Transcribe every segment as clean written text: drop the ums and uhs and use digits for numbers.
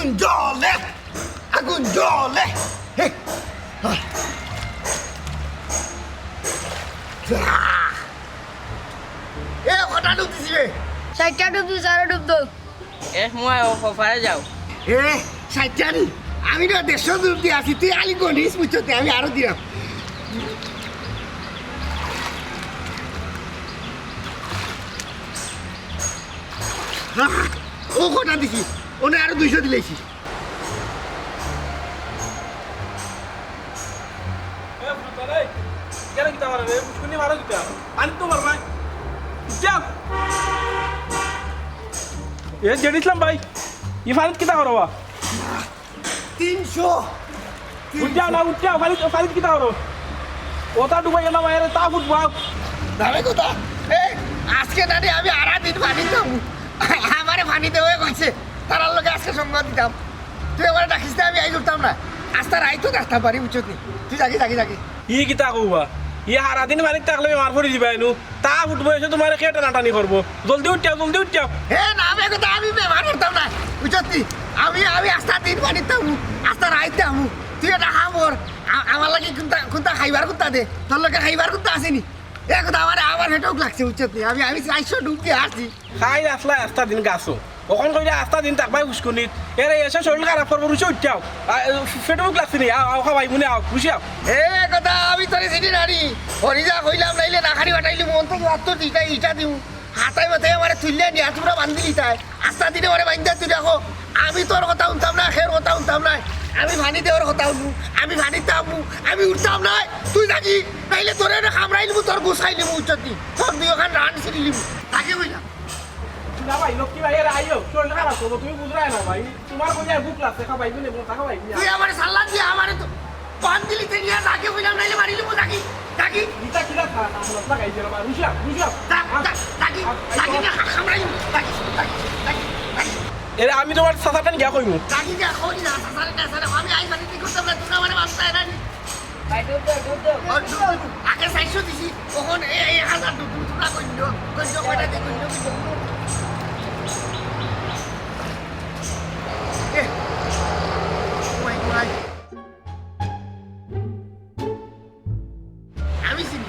আগুন জ্বলে আগুন জ্বলে এ কটা ডুব দিছি রে 60টা ডুব দিস আর ডুব দো মই পারে যাও এ 60টা নি আমি না 150 ডুব দিয়ে আছি তুই আলি গনিস বুঝতে আমি আরো দিলাম ও কটা দিছি ওনে আরো 200 দিলেছি কেন কিতা মারবে মুশকুনি মারো কিতা আনি তো মারবা যাও এ জেডিসলাম ভাই ইফারিত কিতা করবা 300 উঠা না উঠা ফারিত কিতা করো ওটা ডুবাই না মায়ের তা ফুটবা দাঁড়ে কথা এ আজকে দাদি আমি আরা দিন পানি দাম আমারে পানি দেওয়া কইছে তার লগে আজকে সঙ্গ দিতাম তুই আমার ডাকিস আমি আই করতাম না আস্তা রাই তো দেখতে পারি বুঝছত নি তুই জাগি ই কিতা কইবা ই হারা দিন মানিক থাকলে মার পড়ি দিবা এনু তা ফুটবো এসে তোমার কেটা নাটানি করবো জলদি উঠাও হে না আমি কথা আমি ব্যবহার করতাম না বুঝছত নি আমি আস্তা দিন পানি দাম আস্তা রাই দাম তুই এটা খামর আমার লাগে কোনটা খাইবার কোনটা দে তোর লগে খাইবার কোনটা আসেনি এ কথা আমার হেঁটেও লাগছে বুঝছত নি আমি 400 ডুব দিয়ে আসছি খাই আসলা আস্তা দিন গাছো ওখান কইলে আস্তা দিন থাকবাই উস্কুনিত এরে এসে শরীর খারাপ করবো রুচি উঠাও ফেটুক লাগছে নি আও খাবাই মনে আও খুশি আও এ কথা আমি তোরে চিনি নানি হরিজা কইলাম নাইলে নাখারি বাটাইলি মন থেকে ভাত তো ইটা দিউ হাতাই মাথায় আমার তুললে নিয়ে তোমরা বান্ধিলি তাই আস্তা দিনে মানে বান্ধা তুই দেখো আমি তোর কথা শুনতাম না খের কথা শুনতাম না আমি ভানি দেওয়ার কথা শুনবো আমি ভানিতে আমু আমি উঠতাম না তুই থাকি নাইলে তোরে খামড়াই লিবু তোর গুছাই লিবু উচ্চতি তোর দুই ওখান রান ছিঁড়ি লিবু তাকে বুঝলাম না ভাই লক্ষ্মী ভাই এর আইও শরীর খারাপ করবো তুমি বুঝরাই না ভাই তোমার কইলে ভুক লাগছে খাবাই বলে খাবাই তুই আমার সাল্লাদ দিয়ে আমার তো পান দিলি তে নিয়ে তাকে বুঝলাম নাইলে মারি লিবু তাকি ইটা কিলা খা আমরা লাগাই দিলাম রুশিয়া তাকি না খামড়াই লিবু তাকি এরে আমি তোমার সাসাটান গিয়া কইমু তাকি যা কই না সাসারে আমি আই বানি কি করতাম না তোমরা মানে মানতাই না ভাই ডুব দাও আগে 400 দিছি তখন এই 1000 ডুব তোমরা কইলো কয়টা দি কইলো আমি চিনি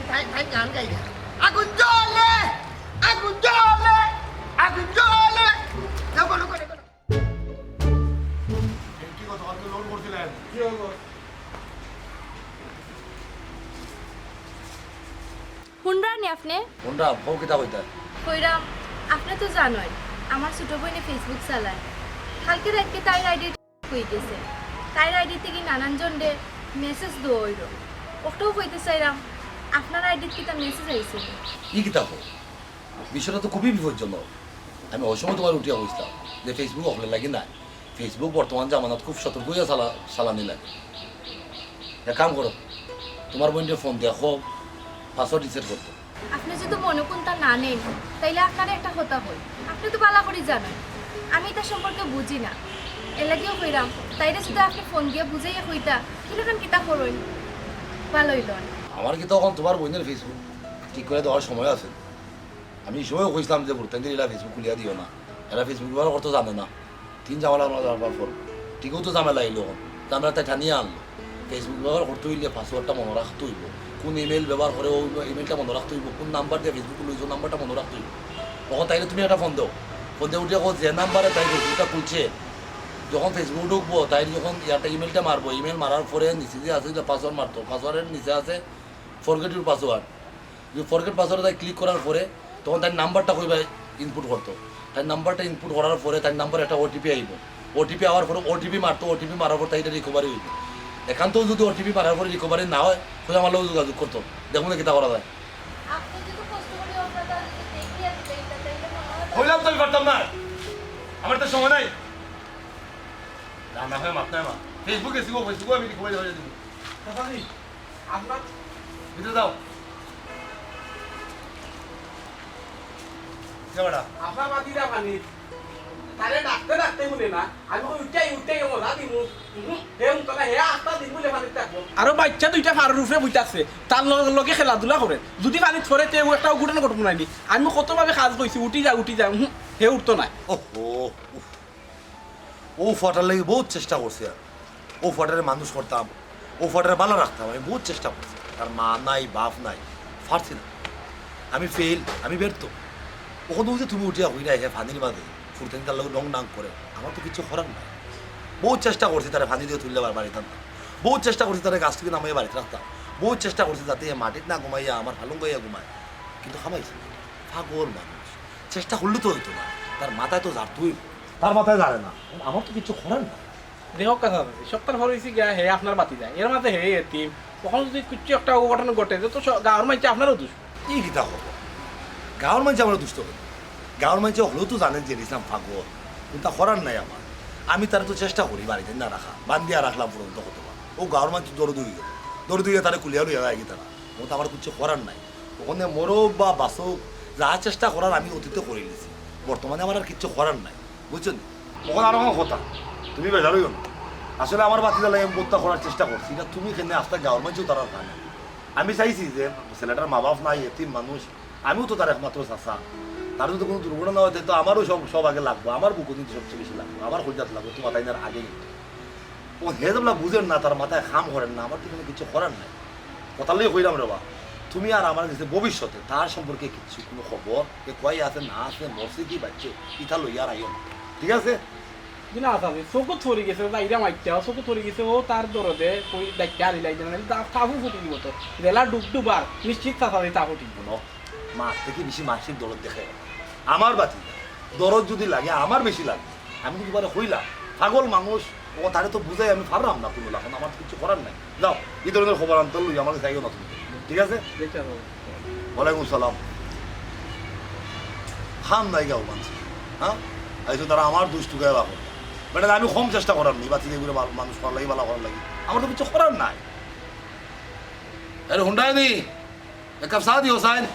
তাই গান গাই আগুন জ্বলে যাও কোনো করে কি কথা আপনি লোন করছিলেন কি হলো শুনরানি আপনি কোনটা বউ কিতা কইতা কইরাম আপনি তো জানোই আমার ছোট বোনে ফেসবুক চালায় কালকে রাতে তাই আইডি কই গেছে তাই আইডি থেকে নানান জনরে মেসেজ দইল ওটাও কইতে চাইরাম আপনার আইডি থেকে মেসেজ আইছে ই কিতা হো বিষয়টা তো খুবই বিপজ্জনক আমি ওই সময় তোমার উঠিয়া বুঝতাম যে ফেসবুক অফলে লাগে না ফেসবুক বর্তমান জামানাত খুব সতর্ক হইয়া চালানি লাগে এক কাম করো তোমার বোনকে ফোন দিয়া হোক পাসওয়ার্ড রিসেট করতো আপনি যদি মনে কোনটা না নেন তাইলে আপনার একটা কথা হই আপনি তো ভালো করে জানেন আমি এটা সম্পর্কে বুঝি না এলাকিও কইরাম তাইলে যদি আপনি ফোন দিয়ে বুঝাইয়া কইতা কিরকম কিতা করইন ভালোই লন আমার কি তখন তোমার বোনের ফেসবুক ঠিক করে দেওয়ার সময় আছে আমি এই সময়ও কইছিলাম যে ভর্তান্দির এরা ফেসবুক খুলিয়া দিও না এরা ফেসবুক ব্যবহার করতে জানে না 3 ঝামেলা আমরা যাওয়ার পর ঠিকও তো ঝামেলা এলো আমরা তাই ঠানিয়ে আনলো ফেসবুক ব্যবহার করতে হইলে পাসওয়ার্ডটা মনে রাখতে হইব কোন ইমেল ব্যবহার করে ওই ইমেলটা মনে রাখতে হইব কোন নাম্বার দিয়ে ফেসবুক লইছো নাম্বারটা মনে রাখতে হইব তখন তাইলে তুমি একটা ফোন দাও ফোন দিয়ে উঠে যে নাম্বারে তাই ফেসবুকটা খুলছে যখন ফেসবুক ঢুকবো তাই যখন একটা ইমেলটা মারবো ইমেল মারার পরে নিচে যে আছে যে পাসওয়ার্ড মারতো পাসওয়ার্ডের নিচে আছে ফরগেট ইউর পাসওয়ার্ড যদি ফরগেট পাসওয়ার্ডে তাই ক্লিক করার পরে তখন তার নাম্বারটা কইবা ইনপুট করতো তাই নাম্বারটা ইনপুট করার পরে তার নাম্বার একটা ওটিপি আইব ওটিপি আওয়ার পরে ওটিপি মারতো ওটিপি মারার পর তাই এটা রিকভারি হইব একান্তও যদি ওটিপি মারার পরে রিকভারি না হয় তাহলে আমার লোক যোগাযোগ করতো দেখুন না কিতা করা যায় আপনি যদি কষ্ট করে আপনারা দেখিয়ে দিবেন তাইলে মনে হইলাম তো আমি পারতাম না আমার তো সময় নাই না হয় মাপ নাই মা ফেসবুকে আমি রিকভারি হয়ে দিব আপনার ভিতরে দাও আপনার মাদিরা পানি তারে ডাকতে বলে না আমি উঠাই মজা দিমু হে আস্তা দিন বলে পানি থাকবো আরো বাচ্চা দুইটা ফারের উপরে বইতাছে তার লগে খেলাধুলা করে যদি পানিত পরে তেও একটা ঘটনা ঘটনা নাই আমি কতভাবে কাজ কইছি উঠি যা হে উঠতো না ওহো ও ফটার লাগে বহুত চেষ্টা করছি আর ও ফটারে মানুষ করতাম ও ফটারে ভালো রাখতাম আমি বহুত চেষ্টা করছি তার মা নাই বাপ নাই পারছি না আমি ফেল আমি ব্যর্থ ওখানে বুঝে তুমি উঠিয়া হই না ফানির মাঝে ফুরতেন তার লোক রং নাং করে আমার তো কিছু করার নাই বহুত চেষ্টা করছি তারা ফানি দিয়ে তুললে বাড়িতে আনতাম বহুত চেষ্টা করছি তারা গাছ থেকে নামাইয়া বাড়িতে রাখতাম বহুত চেষ্টা করছি যাতে মাটিতে না ঘুমাইয়া আমার ফালুং গাইয়া ঘুমায় কিন্তু খামাইছে পাগল মানুষ চেষ্টা করলে তো হইতো না তার মাথায় তো যার তুই তার মাথায় জানে না আমার তো কিছু করার না দেখো কথা সপ্তাহ ভর হয়েছি গিয়া হে আপনার বাতি যায় এর মাঝে হে এতিম কখন যদি কিছু একটা অঘটন ঘটে তো গাঁর মাইছে আপনারও দুষ কি কিতা হবো গাঁৱৰ মানুহে আমার দুষ্ট হবে গাঁৱৰ মানুহে হলেও তো জানেন যে ইসলাম পাগল কিন্তু তা করার নাই আমার আমি তারা তো চেষ্টা করি বাড়িতে না রাখা বান্ধিয়া রাখলাম পর্যন্ত কতবার ও গাঁৱৰ মানুষ দৌড় দুই গেল দৌড় দুইয়ে তারা কুলিয়া লইয়া যায় তারা ও তো আমার কিছু করার নাই ওখানে মরক বা বাসক যা চেষ্টা করার আমি অতীতে করে নিয়েছি বর্তমানে আমার আর কিছু করার নাই বুঝছেন ওখানে আরো কথা তুমি বেজার হইও না আসলে আমার বাতিদা লাগে আমি বোধটা করার চেষ্টা করছি না তুমি কেন আস্তে গাঁৱৰ মানুষও তারা খায় না আমি চাইছি যে ছেলেটার মা বাপ নাই এতিম মানুষ আমিও তো তার একমাত্র চাষা তার যদি কোনো দুর্ঘটনা হয় তো আমারও সব আগে লাগবো আমার বুকু কিন্তু সবচেয়ে বেশি লাগবে আমার হইজাত লাগবে তোমার তাই না আগে ও হে তোমরা বুঝেন না তার মাথায় খাম করেন না আমার তো কোনো কিছু করার নাই কথা লই কইলাম রে বা তুমি আর আমার কাছে ভবিষ্যতে তার সম্পর্কে কিছু কোনো খবর কে কয় আছে না আছে মরছে কি বাচ্চে ইথা লইয়া রাইও ঠিক আছে না আছে চকুত থরি গেছে বাইরা মাইতে চকুত থরি গেছে ও তার দরদে কই ডাক্তার আইলাই জানেন তাহু ফুটি দিব তো বেলা ডুবডুবার নিশ্চিত তাহলে তাহু ঠিক বলো মাছ থেকে বেশি মাছের দরদ দেখে আমার বাতি দরদ যদি লাগে আমার বেশি লাগে আমি কিন্তু পারে হইলাম পাগল মানুষ ও তারে তো বুঝাই আমি পারলাম না তুমি এখন আমার কিছু করার নাই যাও এই ধরনের খবর আনতে লই আমাকে চাইও না তুমি ঠিক আছে ওয়ালাইকুম সালাম খাম নাই গাও মানুষ হ্যাঁ আইসো তারা আমার দুষ্টু গায়ে বাবু বেটা আমি কম চেষ্টা করার নি বাতি এগুলো মানুষ করার লাগি ভালো করার লাগি আমার তো কিছু করার নাই আরে হুন্ডাই নি এক কাপ চা দিও হুসাইন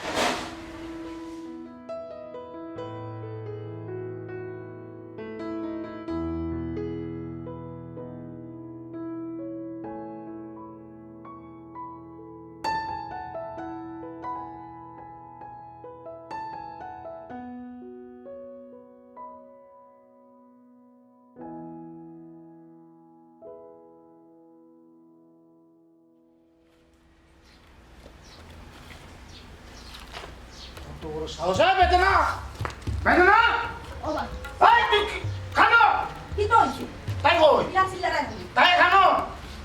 সাহস হয় বেঁধে না বেঁধে না এই তুই খানো কি তো হইছে তাই কই ইলাসিলা রাখি তাই খানো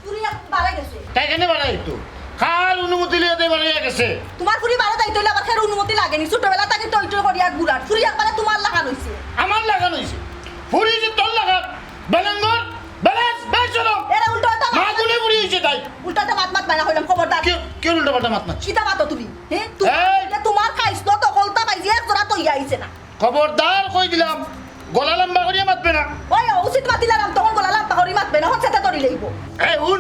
পুরি বাড়া গেছে তাই কেন বাড়াই একটু খাল অনুমতি লিয়ে দে বাড়াইয়া গেছে তোমার পুরি বাড়া তাই তইলা আবার খের অনুমতি লাগেনি ছোটবেলা তাকে টই টই করিয়া গুড়ার পুরি একবারে তোমার লাগানো হইছে আমার লাগানো হইছে ফুরি যে তোর লাগা বেলেঙ্গর বেলেস বেচরম এরা উল্টাটা মা গুলে পুরি হইছে তাই উল্টাটা মাত বাইনা হইলাম খবরদার কে উল্টা পাল্টা মাত না সীতা মাতো তুমি হ্যাঁ তুমি এই! তোমার খাইছ না তো কলতা পাইছি এক জোড়া তৈয়া আইছে না খবরদার কই দিলাম গলা লম্বা করিয়া মাতবে না ওই উচিত মাতিলাম তখন বলালাম পাহরি মাতবে না হচ্ছে তরি লইব এই উন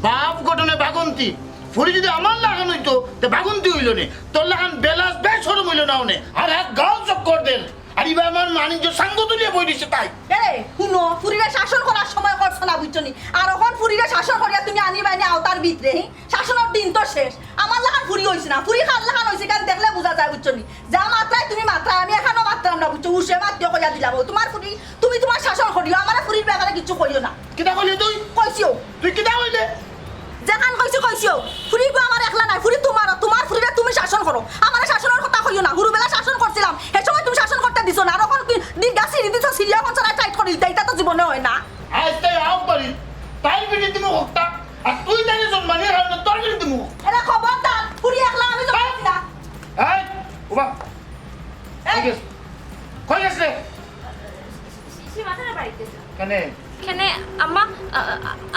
বাপ ঘটনে বাগন্তি ফুরি যদি আমার লাগানো হইতো তে বাগন্তি হইল নে তোর লাগান বেলাস বেসরম হইল না ওনে আর এক গাও চক্কর দেন আর ইবা আমার মানিজ্য সাঙ্গ তুলিয়ে বই দিছে তাই এরে শুনো ফুরিরে শাসন করার সময় করছ না বুঝছনি আর এখন ফুরিরে শাসন করিয়া তুমি আনি বাইনে আওতার ভিতরে শাসনের দিন তো শেষ আমার লাগান ফুরি হইছে না ফুরি খাল লাগান হইছে কারণ দেখলে বোঝা যায় বুঝছনি যা মাত্রায় তুমি মাত্রা আমি এখানেও মাত্রাম না বুঝছো উসে মাত্র কইয়া দিলাম তোমার ফুরি তুমি তোমার শাসন করিও আমার ফুরির ব্যাপারে কিছু কইও না কিটা কইলি তুই কইছিও তুই কিটা কইলে যেখান কইছিও ফুরি গো আমার একলা নাই ফুরি তোমার ফুরিরে তুমি শাসন করো আমার শাসনের কথা কইও না গুরুবেলা শাসন করছিলাম এই সময় তুমি শাসন করতে দিছো না আর এখন দিগা সিরি দিছো সিরিয়া কনসারা টাইট করি এটা তো জীবনে হয় না আজ তাই আও পারি তাই বিড়ি তুমি হকটা আর তুই জানি জন্মানি হয় না তোর বিড়ি তুমি এরা খবরদার ফুরি একলা আমি যাচ্ছি না এই ওবা এই কই গেছে সীমাতার বাড়িতে কেন এখানে আম্মা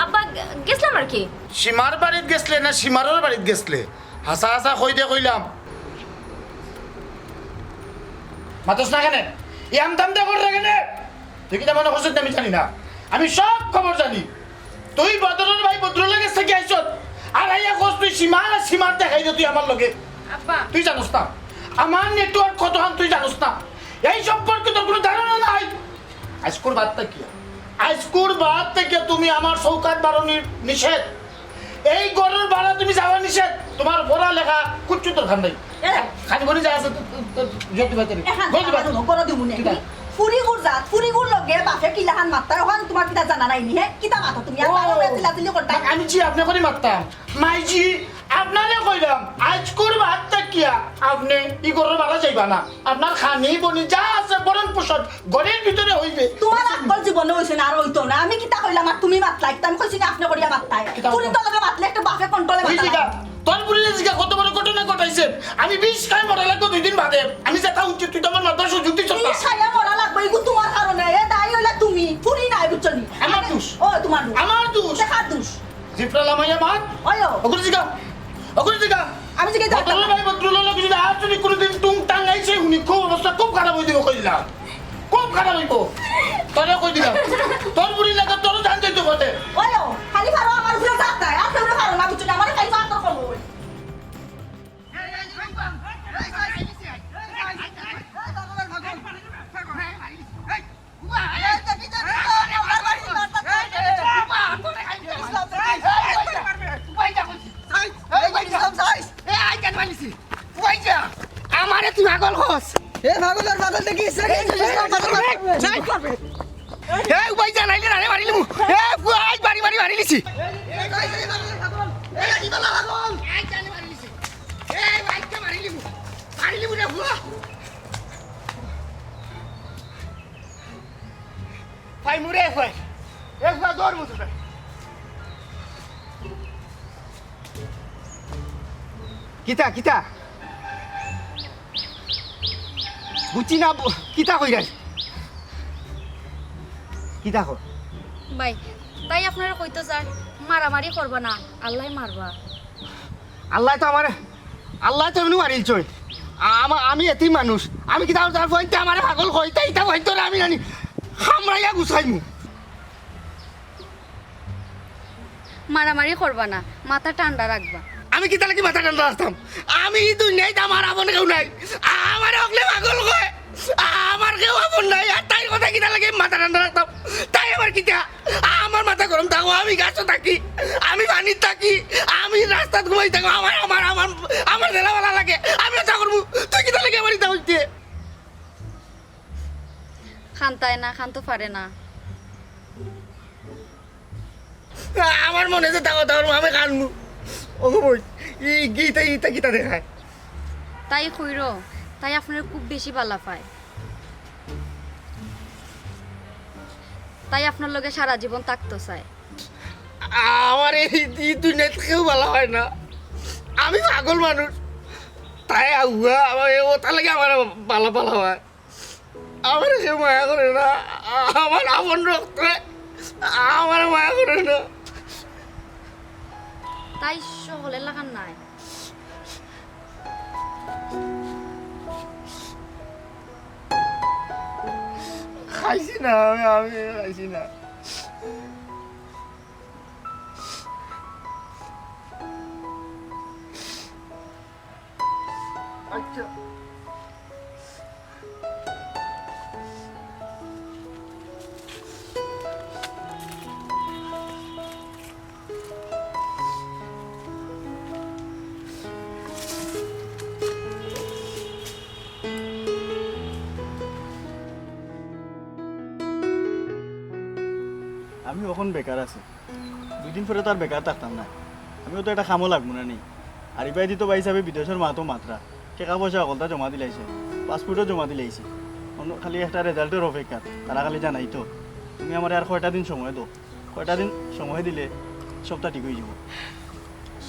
আব্বা গেছিলাম আর কি সীমার বাড়িত গেছলে না সীমারের বাড়িত গেছলে হাসা হাসা কই দে কইলাম মাতস না কেন ইয়াম দাম দে করে কেন তুই কি মনে করছিস আমি জানি না আমি সব খবর জানি তুই বদরুল ভাই বদরুলের কাছে থেকে আইছ আর আইয়া কস তুই সীমার দেখাই দে তুই আমার লগে আব্বা তুই জানোস না আমার নেটওয়ার্ক কত হান তুই জানোস না এই সম্পর্কে তোর কোনো ধারণা নাই আজকুর বাদটা কি আজকুর বাদ থেকে তুমি আমার চৌকাত বারণের নিষেধ এই গরুর বাড়া তুমি যাওয়া নিষেধ তোমার পড়া লেখা কুচ্ছু তোর খান নাই খানি বলি যা আছে গদি বাদ এখন বড় দিমু নে ফুরিগুর লগে বাপে কিলাহান মাত্রা ওখান তোমার কিতা জানা নাই নি হে কিতা মাথা তুমি আর বারো চিলাচিলি করতা আমি জি আপনি করে মারতাম মাইজি আপনারে কইলাম আজ করবা হাতটা কিয়া আপনি ই করবে বাড়া যাইবা না আপনার খানি বনি যা আছে বরণ পোষণ ঘরের ভিতরে হইবে তোমার আকল জীবনে হইছে না আর হইতো না আমি কিতা কইলাম আর তুমি মাতলাই আমি কইছি না আপনি করিয়া মাতলাই ফুরি তো লগে মাতলে একটা বাপে কন্ট্রোলে মাতলা তোর বুড়িলে জিগা কত বড় ঘটনা ঘটাইছে আমি 20 খাই মরা লাগবো 2 দিন বাদে আমি যেটা উচিত তুই তো আমার মাথা সুযোগ দিছ এই ছায়া মরা লাগবে এগু তোমার কারণে এ দাই হইলা তুমি ফুরি নাই বুঝছনি আমার দোষ ও তোমার দোষ আমার দোষ দেখা দোষ জিফরালা মাইয়া মাত ওয়ো ওগুলো জিগা আমি যে কইতা বদরুল ভাই বদরুল লোক যদি আর যদি কোনোদিন টুং টাং আইছে উনি খুব অবস্থা খুব খারাপ হই দিব কইলা খুব খারাপ হইব তোরে কই দিলাম তোর বুড়ি লাগা তোর জান যাইতো বটে ওয়ো খালি ফারো আমার ঘুরে যাতা আর কেউ ফারো না বুঝছনি আমারে খাই মাত্র করব আমারে তুই পাগল হস এ পাগলের পাগল দেখি এ উপাই যা নাইলে রানে মারিলি মু এ আজ বাড়ি বাড়ি মারি লিছি কিতা কিতা বুঝছি না কিতা কই রাই কিতা কর ভাই তাই আপনারা কইতে যায় মারামারি করবা না আল্লাহ মারবা আল্লাহ তো আমার আল্লাহ তো এমনি মারিল চই আমি এতি মানুষ আমি কিতা তার পয়েন্টে আমার পাগল কইতা ইটা পয়েন্ট আমি জানি হামরাইয়া গুছাইমু মারামারি করবা না মাথা ঠান্ডা রাখবা আমি কিতা লাগি মাথা ঠান্ডা রাখতাম আমি দুনিয়ায় আমার আপন কেউ নাই আমার অগলে পাগল কয় আমার কেউ আপন নাই আর তাই কথা কিতা লাগে মাথা ঠান্ডা রাখতাম তাই আমার কিতা আমার মাথা গরম থাকো আমি গাছও থাকি আমি পানির থাকি আমি রাস্তাত ঘুমাই থাকো আমার আমার আমার আমার দেলাওয়ালা লাগে আমি তা করবো তুই কিতা লাগে আমার ইতা হইতে খানতায় না খানতে পারে না আমার মনে যে থাকো তাহলে আমি কানবো ও বই ই গীতা ইতা কিতা দেখায় তাই কইরো তাই আপনার খুব বেশি বালা পায় তাই আপনার লগে সারা জীবন থাকতে চায় আমার এই দুনিয়াতে কেউ ভালো হয় না আমি পাগল মানুষ তাই আগুয়া আমার ওটা লাগে আমার ভালো ভালো হয় আমার কেউ মায়া করে না আমার আপন রক্ত আমার মায়া করে না তাই সকলের লাগান নাই খাইছি না আমি খাইছি না আচ্ছা আমি এখন বেকার আছি 2 দিন পরে তো আর বেকার থাকতাম না আমিও তো একটা খামো লাগবো না নেই আর ইবাই দিত বা হিসাবে বিদেশের মাতো মাত্রা টাকা পয়সা অকলটা জমা দিলাইছে পাসপোর্টও জমা দিলাইছে খালি একটা রেজাল্টের অপেক্ষা তারা খালি জানাই তো তুমি আমার আর কয়টা দিন সময় দাও কয়টা দিন সময় দিলে সবটা ঠিক হয়ে যাব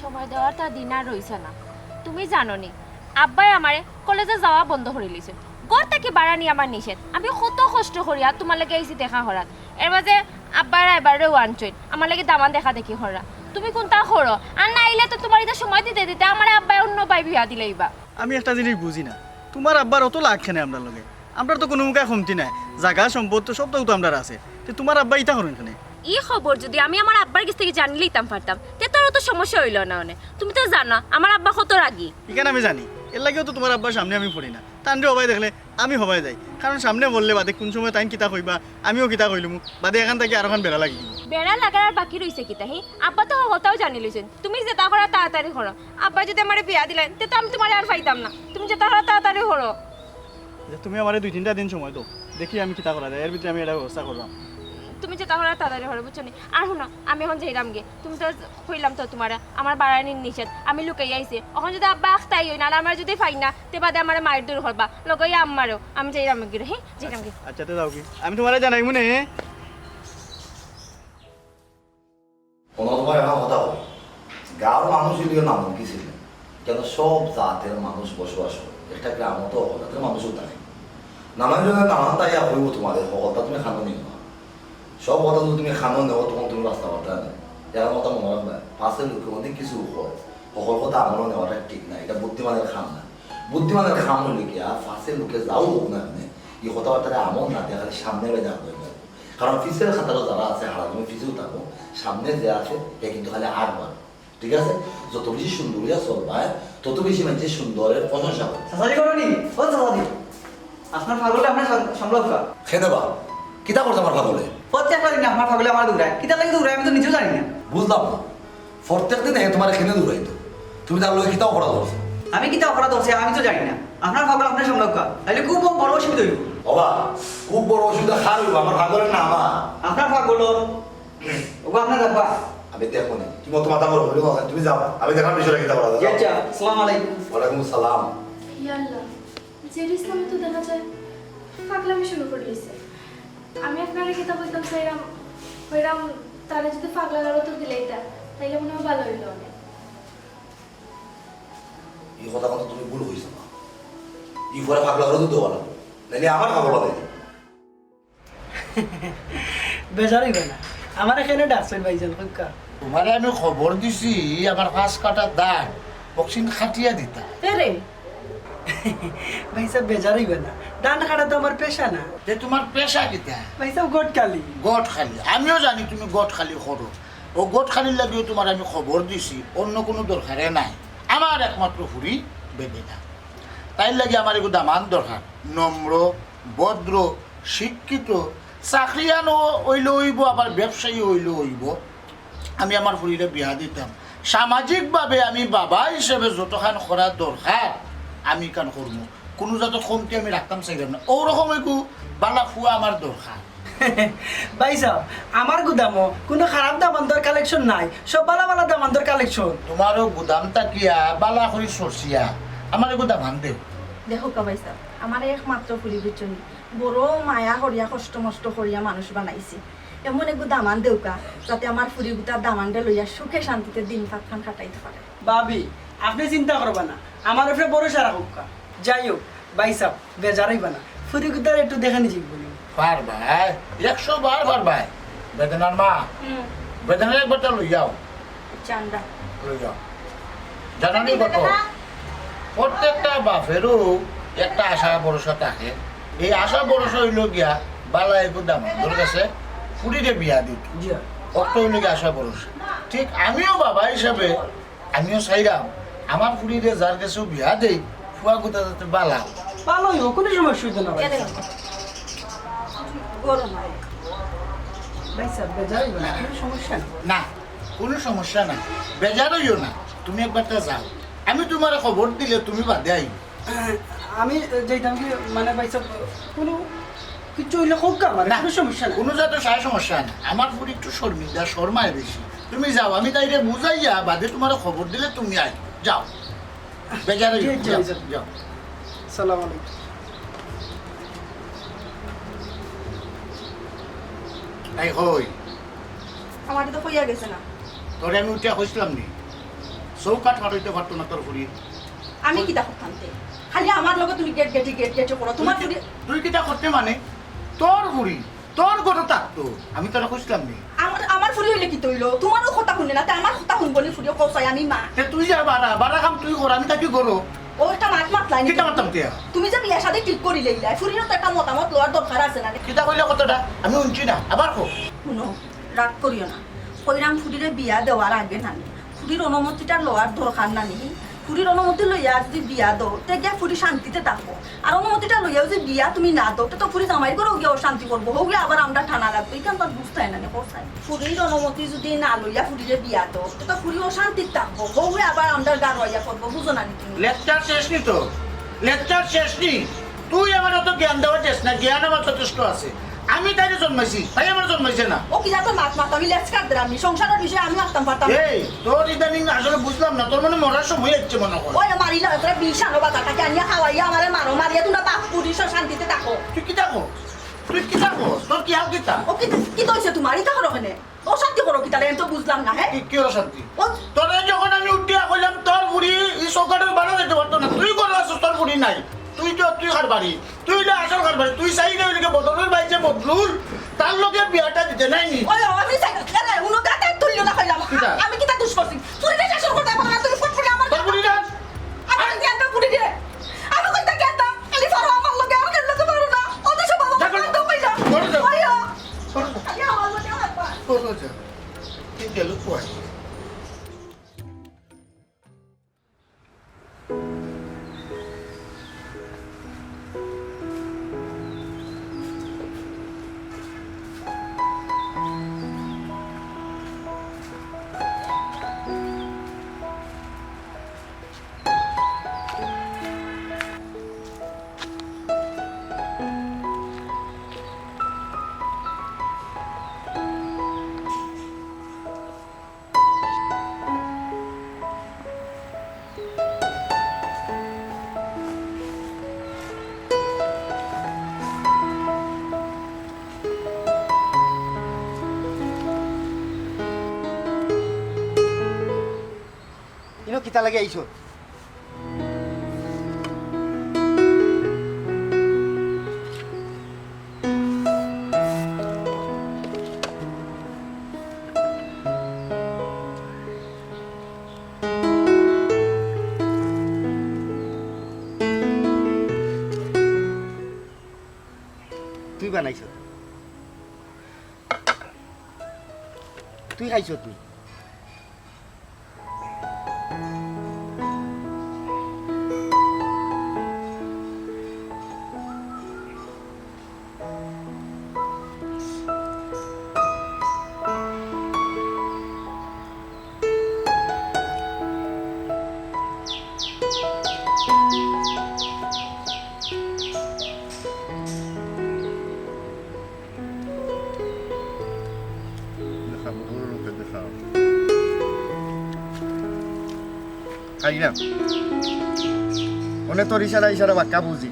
সময় দেওয়ার তার দিন আর রইছে না তুমি জানো নি আব্বাই আমারে কলেজে যাওয়া বন্ধ করে দিয়েছে ঘর থেকে বাড়ানি আমার নিষেধ আমি কত কষ্ট করি আর তোমার লাগে এসে দেখা হরাত এর মাঝে আব্বার এবারে ওয়ানচইন আমার লাগে দামান দেখা দেখি হরা তুমি কোনটা করো আর না আইলে তো তোমার এটা সময় দিতে দিতে আমার আব্বাই অন্য বাই বিয়া দিলেইবা আমি একটা জিনিস বুঝি না তোমার আব্বার অত লাগছে না আমরা লগে আমরা তো কোনো মুখে কমতি নাই জায়গা সম্পদ তো সব তো আমরা আছে তো তোমার আব্বা ইটা করেন এখানে এই খবর যদি আমি আমার আব্বার কাছ থেকে জানি লইতাম পারতাম তে তোর তো সমস্যা হইল না অনে তুমি তো জানো আমার আব্বা কত রাগী এখানে আমি জানি এর লাগেও তো তোমার আব্বার সামনে আমি পড়ি না তানরে হবাই দেখলে আমি হবাই যাই কারণ সামনে বললে বাদে কোন সময় তাই কিতা কইবা আমিও কিতা কইলুম বাদে এখান থেকে আর এখন বেড়া লাগি বেড়া লাগার আর বাকি রইছে কিতা হি আব্বা তো হতাও জানি লইছেন তুমি যেটা করা তাড়াতাড়ি করো আব্বা যদি আমারে বিয়া দিলেন তে তো আমি তোমারে আর পাইতাম না তুমি যেটা করা তাড়াতাড়ি করো যে তুমি আমারে 2-3টা দিন সময় দাও দেখি আমি কিতা করা যায় এর ভিতরে আমি এটা ব্যবস্থা করলাম। তুমি যেটা করার তাড়াতাড়ি হরে বুঝছো নি। আর শুনো আমি এখন যাইরাম গে, তুমি তো কইলাম তো তোমার আমার বাড়ানির নিষেধ, আমি লুকাই আইছি। এখন যদি আব্বা আখতাই হই না আর আমার যদি ফাই না তে বাদে আমার মায়ের দূর করবা লগই আম্মারও, আমি যাইরাম গে। হ্যাঁ যাইরাম গে। আচ্ছা তো যাও কি আমি তোমার জানাই মনে কোনো তোমার একটা কথা বলি, গাঁৱৰ মানুষ যদিও নামন কি ছিলেন, কেন সব জাতের মানুষ বসবাস করে, একটা গ্রামও তো জাতের মানুষও থাকে। নানান জনের নানান তাইয়া হইব তোমাদের সকলটা তুমি খানো নিও না। সব কথা যদি তুমি খানো নেও তখন তুমি রাস্তা বার্তা নেই। যার কথা মনে রাখবে পাশে লোকে অনেক কিছু হয়, সকল কথা আমলও নেওয়াটা ঠিক না, এটা বুদ্ধিমানের খাম না। বুদ্ধিমানের খাম হলে কি আর পাশে লোকে যাও হোক না এই কথাবার্তাটা আমল না দেখালে সামনে বেজা হয়ে যাবে। কারণ ফিসের খাতারও যারা আছে হারা তুমি ফিসেও থাকো, সামনে যে আছে এ কিন্তু খালি আটবার। ঠিক আছে, যত বেশি সুন্দরিয়া চলবায় তত বেশি মানুষের সুন্দরের প্রশংসা হয়। সাসাদি করনি ও সাসাদি আপনার পাগলটা আপনার সামলাকা খেতে বা কিতা করছে আমার পাগলে? প্রত্যেকটা দিন আপনার পাগলে আমার দৌড়ায় কিতা লাগে দৌড়ায় আমি তো নিজেও জানি না। বুঝলাম না, প্রত্যেক দিন তোমার এখানে দূরাইতো, তুমি তার লোক কিতাও করা ধরছো। আমি কিতা অপরাধ করছি আমি তো জানি না। আপনার পাগল আপনার সামলাকা তাহলে খুব বড় অসুবিধা হইব। বাবা খুব বড় অসুবিধা খার হইব, আমার পাগলের না আমার। আপনার পাগল ওগো আপনার যাবা আমি দেখো না তুমি অত মাথা করো, তুমি যাও, আমি দেখার বিষয়টা কিতা করা যাও। আচ্ছা আসসালামু আলাইকুম। ওয়ালাইকুম সালাম। ইয়াল্লা জের ইসলামে তো দেখা যায় পাগলামি শুরু করে দিয়েছে। আমি আপনারা কিতা বলতাম চাইরাম হইরাম তারা যদি পাগলা গাড়ো তো দিলেইতা তাইলে মনে হয় ভালো হইলো অনেক। এই কথা কিন্তু তুমি ভুল হইছো না, এই পরে পাগলা করে দিতে পারো নাইলে আমার খবর বাদে। বেজারই হয় না আমার এখানে ডাকছেন ভাইজান কইকা তোমারে আমি খবর দিছি আমার 5 কাটা দাগ বক্সিং খাটিয়া দিতা। রে ভাই সাহেব বেজারই হয় না, ডান কাটা তো আমার পেশা না। যে তোমার পেশা কিতা? ভাই সাহেব গোট কালি। গট খালি আমিও জানি তুমি গট খালি করো, ও গট খালির লাগিও তোমার আমি খবর দিছি, অন্য কোনো দরকারে নাই। আমার একমাত্র হুড়ি বেবেনা, তাই লাগে আমার এগুলো দামান দরকার, নম্র ভদ্র শিক্ষিত চাকরিয়ানও হইলে হইব আবার ব্যবসায়ী হইলে হইব। আমি আমার হুড়িরে বিয়া দিতাম, সামাজিকভাবে আমি বাবা হিসেবে যতখান করার দরকার আমি কান করবো, কোনো যাতে কমতি আমি রাখতাম চাইলাম না। ওরকম একটু বালা ফুয়া আমার দরকার। ভাই সাহেব আমার গুদামও কোনো খারাপ দামান্তর কালেকশন নাই, সব বালা বালা দামান্তর কালেকশন। তোমারও গুদামটা কিয়া বালা করে সরছিয়া আমার গুদাম আন দেও। দেখো ভাই সাহেব আমার একমাত্র ফুলি বিচনি বড় মায়া করিয়া কষ্ট মষ্ট করিয়া মানুষ বানাইছে, এমন একটু দামান দেউকা যাতে আমার ফুরি গুটার দামানটা লইয়া সুখে শান্তিতে দিন পাতখান কাটাইতে পারে। ভাবি আপনি চিন্তা করবা না, আমার উপরে ভরসা রাখুক। যাই হোক ভাই সাহেব বেজারই বানা ফুরি গুদার একটু দেখে নিছি বলি। পার ভাই 100 বার পার ভাই। বেদনার মা বেদনার একবারটা লই যাও, চান্দা লই যাও। জানানি কত প্রত্যেকটা বাপেরও একটা আশা ভরসা থাকে, এই আশা ভরসা হইল গিয়া বালা একটু দাম তোর কাছে ফুরিরে বিয়া দিত অত হইল গিয়া আশা ভরসা। ঠিক আমিও বাবা হিসাবে আমিও চাইলাম আমার ফুরিরে যার কাছেও বিয়া দেই ফুয়া কোথা যাতে বালা ভালো হইব, কোনো সমস্যা হইতো না ভাই গরম হয়। ভাই সাহেব বেজারই বানা কোনো সমস্যা না। না কোনো সমস্যা নাই, বেজার হইও না, তুমি একবারটা যাও, আমি তোমার খবর দিলে তুমি বাদে আইব। আমি যাইতাম কি মানে ভাই সাহেব কোনো কিছু হইলে হোক আমার না কোনো সমস্যা না। কোনো যাতে সাই সমস্যা না, আমার ফুরি একটু শর্মিন্দা শর্মায় বেশি, তুমি যাও, আমি তাইরে বুঝাইয়া বাদে তোমার খবর দিলে তুমি আই যাও, বেজার হইও না, যাও যাও। সালাম আলাইকুম। এই হই আমার তো কইয়া গেছে না, তোরে আমি উঠিয়া কইছিলাম নি চৌকাঠ হারাইতে পারতো না তোর ফুরি। আমি কি দেখো থামতে খালি আমার লগে তুমি গেট গেট করো তোমার ফুরি। তুই কিটা করতে মানে তোর ফুরি তোর গরু থাকতো, আমি তোরা কইছিলাম নি আমার ফুরি হইলে কি তৈল তোমারও কথা শুনে না, আমার কথা শুনবো নি ফুরিও কৌসাই আমি মা। তুই যা বাড়া বাড়া কাম তুই কর, আমি তাকে করো ও একটা মাত মাতলাই কিটা মারতাম তিয়া তুমি যে বিয়া শাদী ঠিক করি লইলাই ফুরিরও তো একটা মতামত লওয়ার দরকার আছে না। কিটা কইলে কতটা আমি শুনছি না, আবার কো শুনো রাগ করিও না, কইরাম ফুরিরে বিয়া দেওয়ার আগে নানি ফুরির অনুমতিটা লওয়ার দরকার নানি। ফুরির অনুমতি লইয়া যদি বিয়া দাও তে গিয়া ফুরি শান্তিতে থাকবো, আর অনুমতিটা লইয়াও যে বিয়া তুমি না দাও তো ফুরি জামাই করেও গিয়ে শান্তি করবো, হোক আবার আমরা ঠানা লাগবো, এখান তো বুঝতাই না কোথায়। ফুরির অনুমতি যদি না লইয়া ফুরিরে বিয়া দাও তো ফুরিও শান্তিতে থাকবো, হোক আবার আমরা গা রইয়া করবো, বুঝো না তুমি। লেকচার শেষ নি তো লেকচার শেষ নি, তুই আমার অত জ্ঞান দেওয়ার চেষ্টা না, জ্ঞান আমার যথেষ্ট আছে। আমি তাইরে জন্মাইছি, তাই আমার জন্মাইছে না। ও কি যাতে মাত মাত আমি লেটস কাট দিলাম, সংসারের বিষয়ে আমি আসতাম পারতাম। এই তোর ইদানিং আসলে বুঝলাম না, তোর মানে মরার সময় হচ্ছে মনে কর। ওই মারিলা তোরা বিষ আনো বাজারটাকে আনিয়া খাওয়াইয়া আমারে মারো, মারিয়া তোমরা বাপ পুলিশ শান্তিতে থাকো। তুই কি থাকো? তুই কি থাকো? তোর কি হাল কিতা? ও কি কি হইছে তোমার? ইতা করো কেন? অশান্তি করো কি তাহলে? আমি তো বুঝলাম না। হ্যাঁ কি অশান্তি? তোরে যখন আমি উঠিয়া কইলাম তোর বুড়ি এই চৌকাটের বাড়া যেতে পারতো না, তুই করে আসছিস, তোর বুড়ি নাই। তুই খার বাড়ি, তুই না আসল খার বাড়ি, তুই চাই না ওইদিকে বদরুল বাইছে বদরুল তার লগে বিয়াটা দিতে নাই নি। ওই আমি চাই না উনো গাতে তুললো না কইলাম। আমি কি তা দুষ করছি? তুই না শাসন করতে পারো না, তুই ফুটফুটে আমার তোর বুড়ি না আমি জ্ঞানটা বুড়ি দে। আমি কইতা জ্ঞানটা খালি ফারো আমার লগে, আমার লগে পারো না। ওদের সব বাবা তো কইলা ওইয়া খালি আমার লগে আমার তোর হচ্ছে কি গেল কই? কিতা লাগে আইছো? তুই বানাইছ? তুই খাইছ? তুই খাই না অনেক তোর ইশারা বাক্কা বুঝি।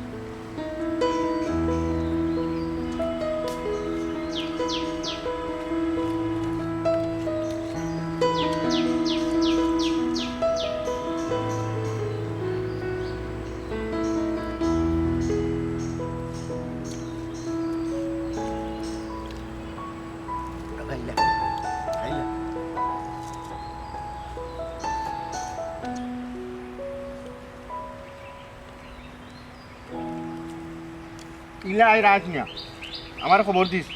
ইলা আই রাখ না, আমার খবর দিস।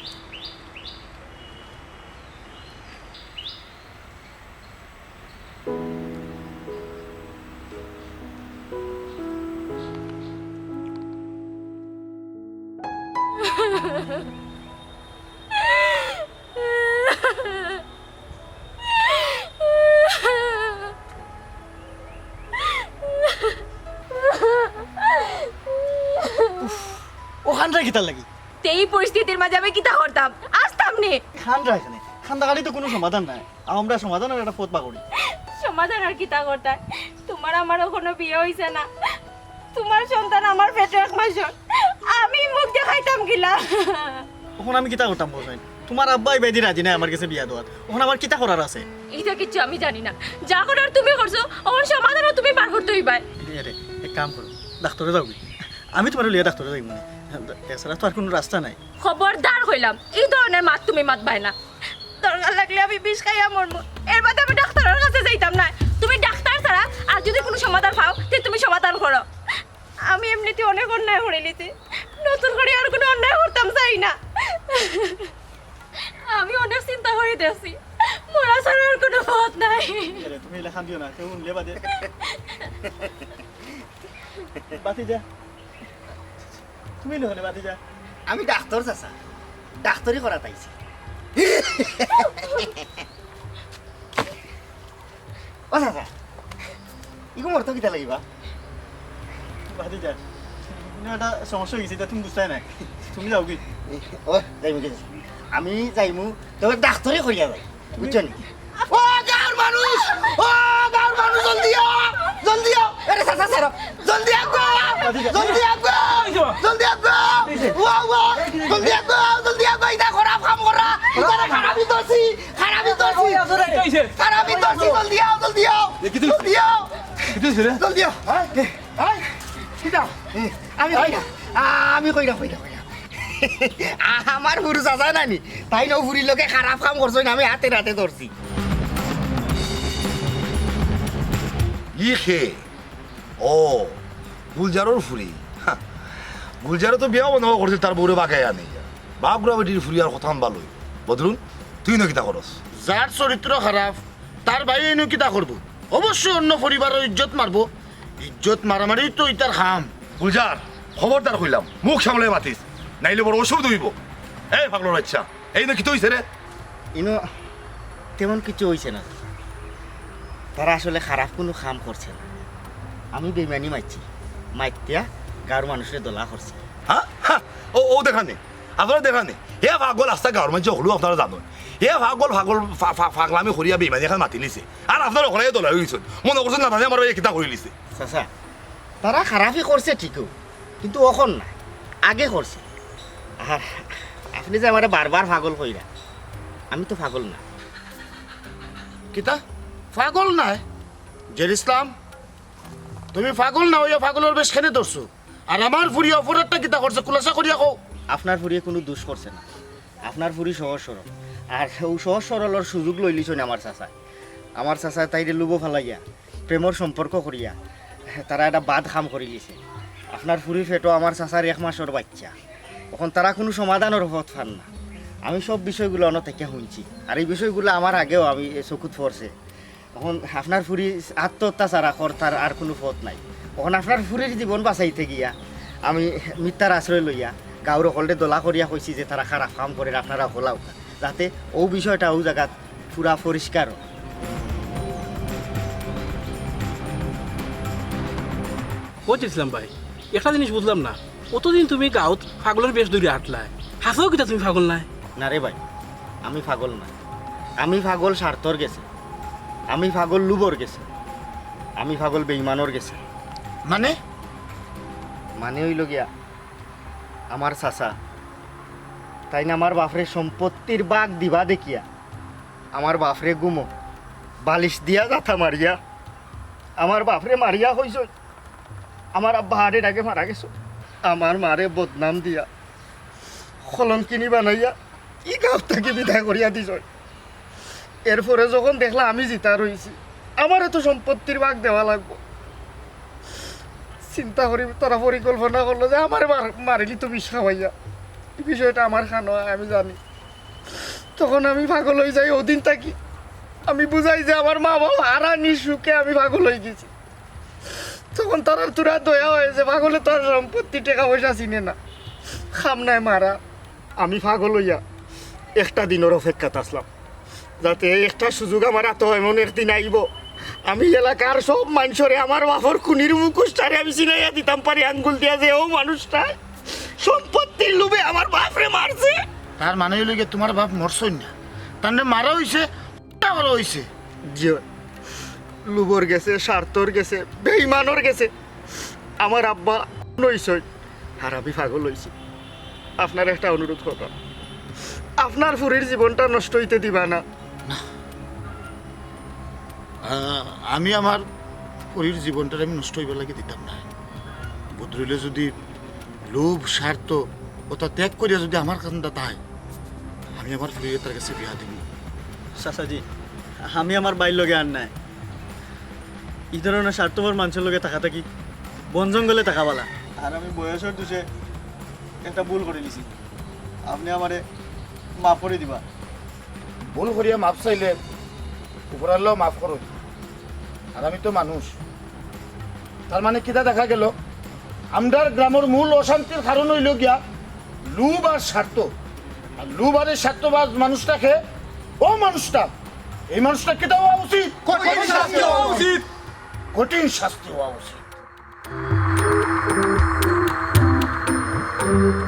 খান কিতার লাগি এই পরিস্থিতির মাঝে আমি কিতা করতাম? আসতাম নে। খান এখানে খান্দাগাড়ি তো কোনো সমাধান নাই, আমরা সমাধানের একটা পথ পাকড়ি। সমাধান আর কিতা করতাম? তোমার আমারও কোনো বিয়ে হইছে না, তোমার সন্তান আমার পেটে 1 মাসের, আমি মুখ দেখাইতাম গিলা। ওখানে আমি কিতা করতাম বসাই? তোমার আব্বা এই বেদি রাজি নাই আমার কাছে বিয়া দেওয়ার, ওখানে আমার কিতা করার আছে? এইটা কিচ্ছু আমি জানি না, যা করার তুমি করছো, ওর সমাধানও তুমি পার করতে হইবা। এক কাম করো, ডাক্তারে যাও, আমি তোমার লিয়া ডাক্তারে যাই, মানে এছাড়া তো আর কোনো রাস্তা নাই। খবরদার হইলাম এই ধরনের মাত তুমি মাতবাই না, দরকার লাগলে আমি বিষ খাইয়া মরবো, এর বাদে আমি ডাক্তারের কাছে যাইতাম না। তুমি ডাক্তার ছাড়া আর যদি কোনো সমাধান পাও তাহলে তুমি সমাধান করো। আমি এমনিতে অনেক অন্যায় করে নিতে, নতুন করে আর কোনো অন্যায় করতাম চাই না। আমি অনেক চিন্তা করে দেখছি, মরা ছাড়া আর কোনো পথ নাই। তুমি লেখান দিও না, কেউ উনলে বাদে বাতি যা, তুমি নহলে বাতি যা। আমি ডাক্তার চাচা, ডাক্তারি করা তাইছি। ও চাচা ইগো মরতো কিতা লাগিবা? বাতি যা, কিন্তু একটা সমস্যা হয়ে গেছে এটা তুমি বুঝতে নাই তুমি যাও কি ও যাইমু গেছি আমি যাইমু তবে ডাক্তারে করিয়া যাই বুঝছো নি ও গাঁর মানুষ জলদি আও জলদি আও আরে সাসা সারা জলদি আগো জলদি আগো জলদি আগো ওয়া ওয়া জলদি আগো এটা খারাপ কাম করা এটা খারাপই দছি জলদি আও জলদি আও সিধা আমি কইরা আমার পুরুষ আছে নানি তাই ন ফুরির লোকে খারাপ কাম করছো না আমি হাতে রাতে ধরছি ই খে ও গুলজারোর ফুরি গুলজারো তো বিয়া বন্ধ করছে তার বউরে বাগায় আনে বাপগুড়া বেটির ফুরি আর কথা ভালো বদরুল তুই না কিতা করস যার চরিত্র খারাপ তার ভাই এনে কিতা করবো অবশ্যই অন্য পরিবারের ইজ্জত মারবো ইজ্জত মারামারি তো ইতার খাম গুলজার খবরদার কইলাম মুখ সামলে মাতিস নাইলে বড় ওষুধ হইব এই পাগলোর বাচ্চা এই না কি তো হইছে রে ইনো তেমন কিছু হইছে না তারা আসলে খারাপ কোনো কাম করছে না আমি বেইমানি মাইতিয়া গাঁর মানুষের দোলা করছে হ্যাঁ হ্যাঁ ও দেখানে আপনারা দেখানে হে পাগল আস্তা গাঁর মানুষ হলো আপনারা জানেন হে পাগল ফাগলামি করিয়া বেইমানি এখন মাতি লিছে আর আপনারা ওখানে দোলা হয়েছেন মনে করছেন না আমার এই কিতা করে লিছে চাচা তারা খারাপই করছে ঠিকও কিন্তু ওখন না আগে করছে আর আপনি যে আমার বারবার পাগল কইরা আমি তো পাগল না কিতা পাগল নাই জের ইসলাম তুমি পাগল না হইয়া পাগলের বেশ খেনে ধরছো আর আমার ফুরি অপরাধটা কিতা করছে খুলাসা করিয়া কও আপনার ফুরিয়ে কোনো দোষ করছে না আপনার ফুরি সহজ সরল আর ও সহজ সরলের সুযোগ লই লিছই আমার চাচা তাইরে লুবো ফালাইয়া প্রেমর সম্পর্ক করিয়া তারা একটা বাদ খাম করে লিছে আপনার ফুরি ফেটো আমার চাচার 1 মাসের বাচ্চা তখন তারা কোনো সমাধানের পথ পান না আমি সব বিষয়গুলো অন্য থেকে শুনছি আর এই বিষয়গুলো আমার আগেও আমি চকুত পড়ছে তখন আপনার ফুরি আত্মহত্যা ছাড়া তার আর কোনো পথ নাই তখন আপনার ফুরির জীবন বাঁচাইতে গিয়া আমি মিথ্যার আশ্রয় লইয়া গাঁর সকলে দোলা করিয়া কইছি যে তারা খারাপ কাম করে আপনারা হলাও যাতে ও বিষয়টা ও জায়গাত পুরা পরিষ্কার বলছিলাম ভাই একটা জিনিস বুঝলাম না অতদিন তুমি গাঁত পাগলের বেশ দূরে হাঁটলায় হাসাও কিতা তুমি পাগল নাই না রে ভাই আমি পাগল না আমি পাগল স্বার্থর গেছে আমি পাগল লুবর গেছে আমি পাগল বেইমানর গেছে মানে হইল গিয়া আমার চাচা তাই না আমার বাপরে সম্পত্তির বাঘ দিবা দেখিয়া আমার বাপরে গুমো বালিশ দিয়া যাথা মারিয়া আমার বাপরে মারিয়া হইছ আমার আব্বা হাড়ে ডাকে মারা গেছ আমার মারে বদনাম দিয়া কলঙ্কিনি বানাইয়া ই গাঁও থেকে বিদায় করিয়া দিছ এরপরে যখন দেখলা আমি জিতা রয়েছি আমার এত সম্পত্তির ভাগ দেওয়া লাগবো চিন্তা করি তারা পরিকল্পনা করলো যে আমার মারিলি তো বিষ খাওয়াইয়া এই বিষয়টা আমার খানো আমি জানি তখন আমি পাগল হয়ে যাই ওদিন থাকি আমি বুঝাই যে আমার মা বাবা হারানি সুখে আমি পাগল হয়ে গেছি তখন তারা তোরা দয়া হয়েছে পাগলে তোর সম্পত্তি টাকা পয়সা চিনে না খাম নাই মারা আমি পাগল হইয়া একটা দিনের অপেক্ষাত আসলাম যাতে একটা সুযোগ আমার এত এমন একদিন আইব আমি এলাকার সব মানুষরে আমার বাপর খুনির মুখোশটারে আমি চিনাইয়া দিতাম পারি আঙ্গুল দিয়া যে ও মানুষটা সম্পত্তির লোভে আমার বাপরে মারছে তার মানে হইল গিয়ে তোমার বাপ মরছই না তার মারা হইছে ভালো হইছে যে লুবর গেছে স্বার্থর গেছে বেইমানর গেছে আমার আব্বা নইছই আর আমি পাগল হইছি আপনার একটা অনুরোধ করতাম আপনার ফুরির জীবনটা নষ্ট হইতে দিবা না আমি আমার পরীর জীবনটা আমি নষ্ট হইবার লাগে দিতাম না বদরুলে যদি লোভ স্বার্থ ওটা ত্যাগ করিয়া যদি আমার কান্দা তাই আমি আমার ফুরিয়ে তার কাছে বিয়া দিব চাচাজি আমি আমার বাইর লগে আন নাই এই ধরনের স্বার্থপর মানুষের লগে থাকা থাকি বন জঙ্গলে থাকা বলা আর আমি বয়সের দোষে একটা ভুল করে দিছি আপনি আমারে মাফ করে দিবা ভুল করিয়া মাপ চাইলে উপরাল্লাও মাফ করো আর আমি তো মানুষ তার মানে কিতা দেখা গেল আমরার গ্রামের মূল অশান্তির কারণ হইল গিয়া লুভ আর স্বার্থ আর লুভ আর স্বার্থবাদ মানুষটাকে ও মানুষটা এই মানুষটা কিতা হওয়া উচিত কঠিন শাস্তি হওয়া উচিত না